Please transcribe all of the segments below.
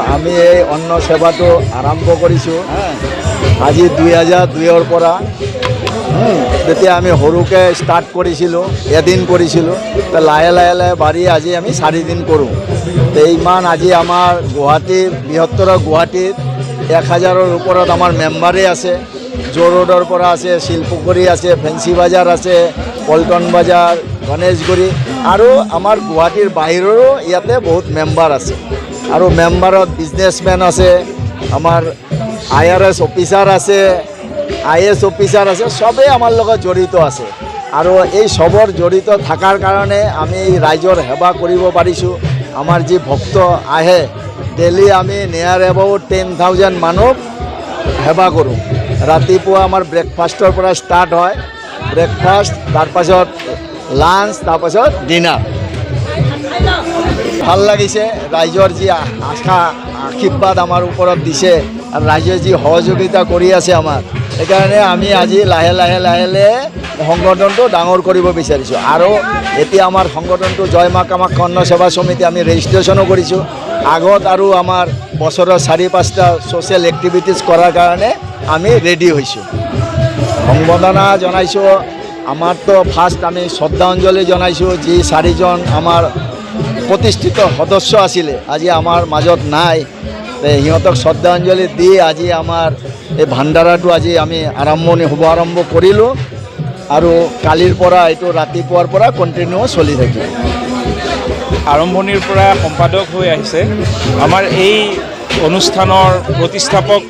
আমি এই অন্ন সেৱাটো আৰম্ভ কৰিছোঁ আজি 2002ৰ পৰা। তেতিয়া আমি সৰুকৈ ষ্টাৰ্ট কৰিছিলোঁ, এদিন কৰিছিলোঁ, তো লাহে লাহে লাহে বাঢ়ি আজি আমি 4 দিন কৰোঁ। তো ইমান আজি আমাৰ গুৱাহাটীৰ বৃহত্তৰ গুৱাহাটীত 1000ৰ ওপৰত আমাৰ মেম্বাৰেই আছে। জো ৰোডৰ পৰা আছে, শিলপুখুৰী আছে, ফেঞ্চি বাজাৰ আছে, পল্টন বাজাৰ, গণেশগুৰি আৰু আমাৰ গুৱাহাটীৰ বাহিৰৰো ইয়াতে বহুত মেম্বাৰ আছে। আৰু মেম্বাৰত বিজনেছমেন আছে, আমাৰ IRS অফিচাৰ আছে, IS অফিচাৰ আছে, চবেই আমাৰ লগত জড়িত আছে। আৰু এই চবৰ জড়িত থকাৰ কাৰণে আমি ৰাইজৰ সেৱা কৰিব পাৰিছোঁ। আমাৰ যি ভক্ত আহে ডেইলি আমি নিয়াৰ এবাউট 10,000 মানুহ সেৱা কৰোঁ। ৰাতিপুৱা আমাৰ ব্ৰেকফাষ্টৰ পৰা ষ্টাৰ্ট হয়, ব্ৰেকফাষ্ট, তাৰপাছত লাঞ্চ, তাৰপাছত ডিনাৰ। ভাল লাগিছে ৰাইজৰ যি আশা আশীৰ্বাদ আমাৰ ওপৰত দিছে আৰু ৰাইজে যি সহযোগিতা কৰি আছে আমাৰ, সেইকাৰণে আমি আজি লাহে লাহে লাহে লাহে সংগঠনটো ডাঙৰ কৰিব বিচাৰিছোঁ। আৰু এতিয়া আমাৰ সংগঠনটো জয় মা কামাখ্যা অন্ন সেৱা সমিতি আমি ৰেজিষ্ট্ৰেশ্যনো কৰিছোঁ। আগত আৰু আমাৰ বছৰৰ 4-5টা ছ'চিয়েল এক্টিভিটিছ কৰাৰ কাৰণে আমি ৰেডি হৈছোঁ। সম্বৰ্ধনা জনাইছোঁ। আমাৰতো ফাৰ্ষ্ট আমি শ্ৰদ্ধাঞ্জলি জনাইছোঁ যি 4জন আমাৰ প্ৰতিষ্ঠিত সদস্য আছিলে, আজি আমাৰ মাজত নাই। সিহঁতক শ্ৰদ্ধাঞ্জলি দি আজি আমাৰ এই ভাণ্ডাৰাটো আজি আমি শুভাৰম্ভ কৰিলোঁ। আৰু কালিৰ পৰা এইটো ৰাতিপুৱাৰ পৰা কণ্টিনিউ চলি থাকিব। আৰম্ভণিৰ পৰা সম্পাদক হৈ আহিছে আমাৰ এই অনুষ্ঠানৰ প্ৰতিষ্ঠাপক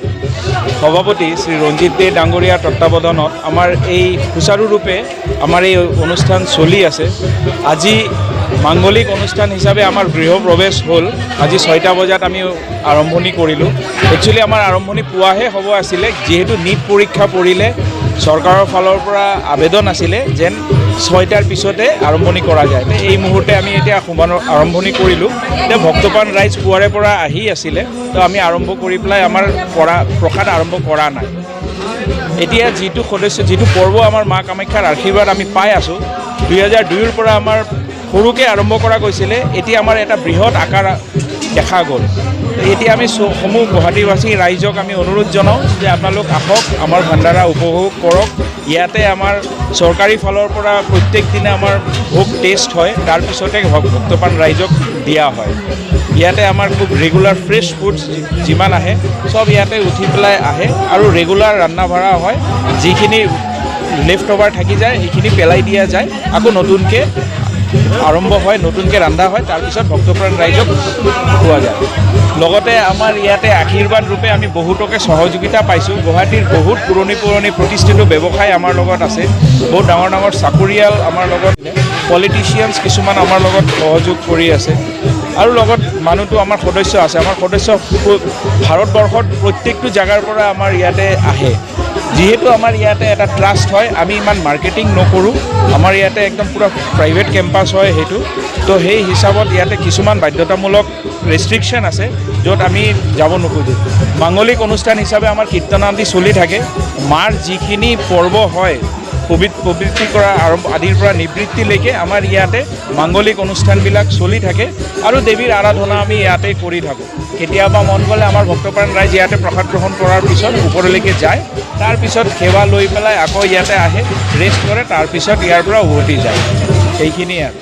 সভাপতি শ্ৰী ৰঞ্জিত দে ডাঙৰীয়াৰ তত্বাৱধানত আমাৰ এই সুচাৰুৰূপে আমাৰ এই অনুষ্ঠান চলি আছে। আজি মাংগলিক অনুষ্ঠান হিচাপে আমাৰ গৃহ প্ৰৱেশ হ'ল। আজি 6টা বজাত আমি আৰম্ভণি কৰিলোঁ। একচুৱেলি আমাৰ আৰম্ভণি পুৱাহে হ'ব আছিলে, যিহেতু নীট পৰীক্ষা পৰিলে চৰকাৰৰ ফালৰ পৰা আবেদন আছিলে যেন 6টাৰ পিছতে আৰম্ভণি কৰা যায়। এই মুহূৰ্তে আমি এতিয়া আৰম্ভণি কৰিলোঁ। এতিয়া ভক্তপ্ৰাণ ৰাইজ পুৱাৰে পৰা আহি আছিলে, তো আমি আৰম্ভ কৰি পেলাই আমাৰ প্ৰসাদ আৰম্ভ কৰা নাই। এতিয়া যিটো পৰ্ব আমাৰ মা কামাখ্যাৰ আশীৰ্বাদ আমি পাই আছোঁ, 2002ৰ পৰা আমাৰ সৰুকৈ আৰম্ভ কৰা গৈছিলে, এতিয়া আমাৰ এটা বৃহৎ আকাৰ দেখা গ'ল। এতিয়া আমি সমূহ গুৱাহাটীবাসী ৰাইজক আমি অনুৰোধ জনাওঁ যে আপোনালোক আহক, আমাৰ ভাণ্ডাৰা উপভোগ কৰক। ইয়াতে আমাৰ চৰকাৰী ফালৰ পৰা প্ৰত্যেক দিনে আমাৰ ভোগ টেষ্ট হয়, তাৰপিছতে ভক্তপ্ৰাণ ৰাইজক দিয়া হয়। ইয়াতে আমাৰ খুব ৰেগুলাৰ ফ্ৰেছ ফুডছ যিমান আহে চব ইয়াতে উঠি পেলাই আহে আৰু ৰেগুলাৰ ৰান্ধা বঢ়া হয়। যিখিনি লেফ্ট অভাৰ থাকি যায় সেইখিনি পেলাই দিয়া যায়, আকৌ নতুনকৈ আৰম্ভ হয়, নতুনকৈ ৰন্ধা হয়, তাৰপিছত ভক্তপ্ৰাণ ৰাইজক খোৱা যায়। লগতে আমাৰ ইয়াতে আশীৰ্বাদ ৰূপে আমি বহুতকে সহযোগিতা পাইছোঁ। গুৱাহাটীৰ বহুত পুৰণি প্ৰতিষ্ঠিত ব্যৱসায় আমাৰ লগত আছে, বহুত ডাঙৰ ডাঙৰ চাকৰিয়াল আমাৰ লগত, পলিটিচিয়ানছ কিছুমান আমাৰ লগত সহযোগ কৰি আছে। আৰু লগত মানুহটো আমাৰ সদস্য আছে। আমাৰ সদস্য ভাৰতবৰ্ষত প্ৰত্যেকটো জেগাৰ পৰা আমাৰ ইয়াতে আহে। যিহেতু আমাৰ ইয়াতে এটা ট্ৰাষ্ট হয়, আমি ইমান মাৰ্কেটিং নকৰোঁ। আমাৰ ইয়াতে একদম পূৰা প্ৰাইভেট কেম্পাছ হয় সেইটো, তো সেই হিচাপত ইয়াতে কিছুমান বাধ্যতামূলক ৰেষ্ট্ৰিকশ্যন আছে য'ত আমি যাব নোখোজোঁ। মাংগলিক অনুষ্ঠান হিচাপে আমাৰ কীৰ্তনাদি চলি থাকে। মাৰ যিখিনি পৰ্ব হয়, প্ৰবৃত্তি কৰা আদিৰ পৰা নিবৃত্তিলৈকে আমাৰ ইয়াতে মাংগলিক অনুষ্ঠানবিলাক চলি থাকে আৰু দেৱীৰ আৰাধনা আমি ইয়াতে কৰি থাকোঁ। কেতিয়াবা মন গ'লে আমাৰ ভক্তপ্ৰাণ ৰাইজ ইয়াতে প্ৰসাদ গ্ৰহণ কৰাৰ পিছত ওপৰলৈকে যায়, তাৰপিছত সেৱা লৈ পেলাই আকৌ ইয়াতে আহে, ৰেষ্ট কৰে, তাৰপিছত ইয়াৰ পৰা উভতি যায়। সেইখিনিয়ে আৰু।